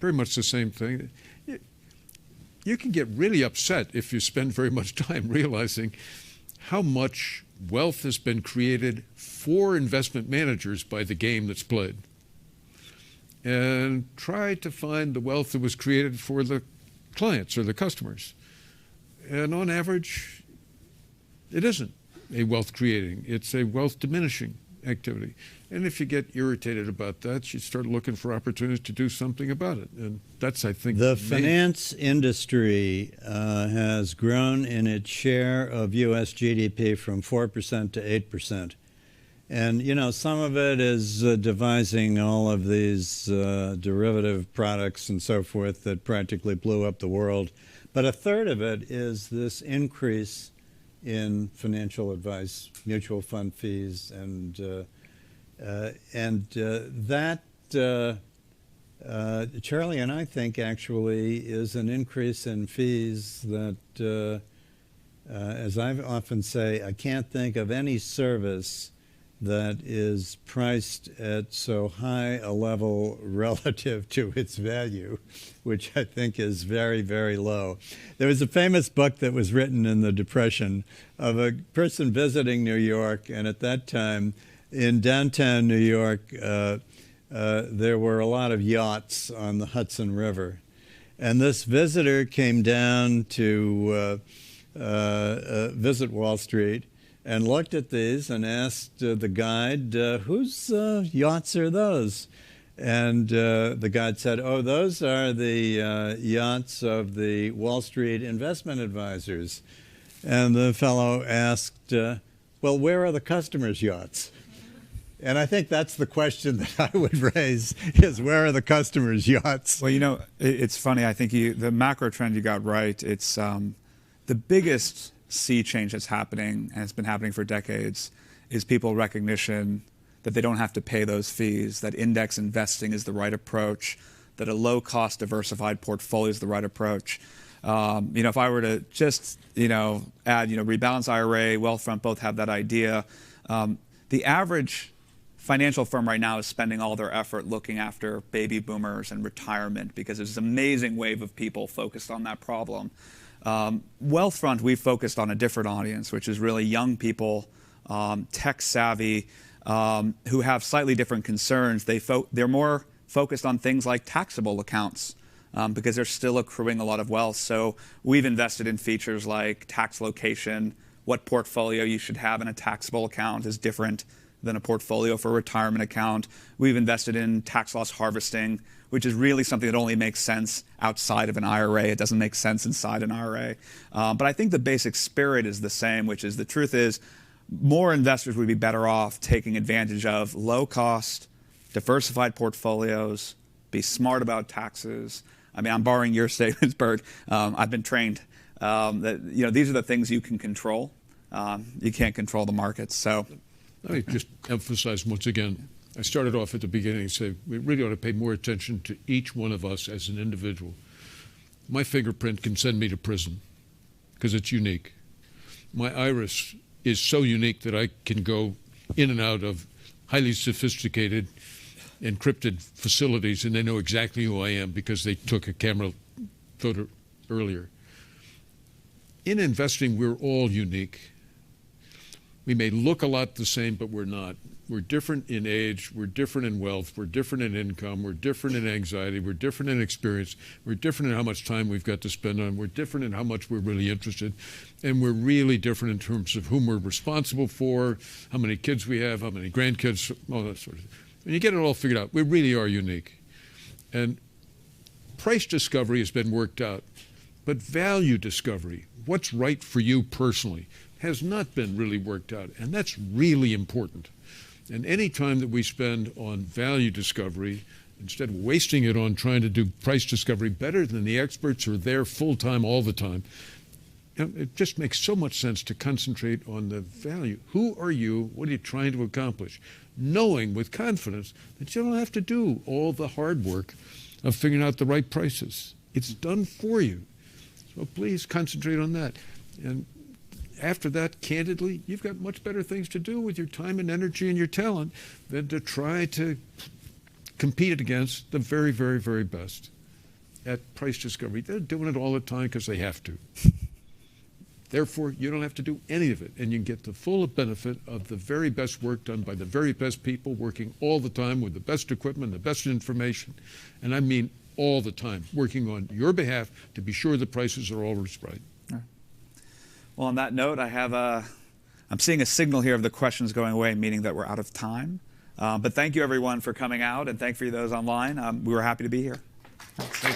very much the same thing. You can get really upset if you spend very much time realizing how much wealth has been created for investment managers by the game that's played. And try to find the wealth that was created for the clients or the customers. And on average, it isn't a wealth creating, it's a wealth diminishing activity. And if you get irritated about that, you start looking for opportunities to do something about it. And that's, I think, the finance industry has grown in its share of U.S. GDP from 4% to 8%. And, you know, some of it is devising all of these derivative products and so forth that practically blew up the world. But a third of it is this increase in financial advice, mutual fund fees, and that, Charlie and I think, actually is an increase in fees that, as I often say, I can't think of any service that is priced at so high a level relative to its value, which I think is very, very low. There was a famous book that was written in the Depression of a person visiting New York, and at that time in downtown New York there were a lot of yachts on the Hudson River. And this visitor came down to visit Wall Street and looked at these and asked the guide, whose yachts are those? And the guide said, oh, those are the yachts of the Wall Street investment advisors. And the fellow asked, well, where are the customers' yachts? And I think that's the question that I would raise, is where are the customers' yachts? Well, you know, it's funny. I think the macro trend you got right. It's the biggest sea change that's happening, and it's been happening for decades, is people recognition that they don't have to pay those fees, that index investing is the right approach, that a low-cost diversified portfolio is the right approach. You know, if I were to just, add, rebalance IRA, Wealthfront both have that idea. The average financial firm right now is spending all their effort looking after baby boomers and retirement because there's this amazing wave of people focused on that problem. Wealthfront, we've focused on a different audience, which is really young people, tech savvy, who have slightly different concerns. They're more focused on things like taxable accounts because they're still accruing a lot of wealth. So we've invested in features like tax location. What portfolio you should have in a taxable account is different than a portfolio for a retirement account. We've invested in tax loss harvesting, which is really something that only makes sense outside of an IRA. It doesn't make sense inside an IRA. But I think the basic spirit is the same, which is the truth is more investors would be better off taking advantage of low-cost, diversified portfolios, be smart about taxes. I mean, I'm borrowing your statements, Bert. I've been trained that these are the things you can control. You can't control the markets. So let me just emphasize once again, I started off at the beginning and said we really ought to pay more attention to each one of us as an individual. My fingerprint can send me to prison because it's unique. My iris is so unique that I can go in and out of highly sophisticated encrypted facilities and they know exactly who I am because they took a camera photo earlier. In investing, we're all unique. We may look a lot the same, but we're not. We're different in age, we're different in wealth, we're different in income, we're different in anxiety, we're different in experience, we're different in how much time we've got to spend on, we're different in how much we're really interested, and we're really different in terms of whom we're responsible for, how many kids we have, how many grandkids, all that sort of thing. When you get it all figured out, we really are unique. And price discovery has been worked out, but value discovery, what's right for you personally, has not been really worked out, and that's really important. And any time that we spend on value discovery, instead of wasting it on trying to do price discovery better than the experts who are there full-time all the time, it just makes so much sense to concentrate on the value. Who are you? What are you trying to accomplish? Knowing with confidence that you don't have to do all the hard work of figuring out the right prices. It's done for you. So please concentrate on that. And after that, candidly, you've got much better things to do with your time and energy and your talent than to try to compete against the very, very, very best. at price discovery. They're doing it all the time because they have to. Therefore, you don't have to do any of it, and you can get the full benefit of the very best work done by the very best people working all the time with the best equipment, the best information, and I mean all the time, working on your behalf to be sure the prices are always right. Well, on that note, I'm seeing a signal here of the questions going away, meaning that we're out of time. But thank you, everyone, for coming out, and thank you for those online. We were happy to be here. Thank you.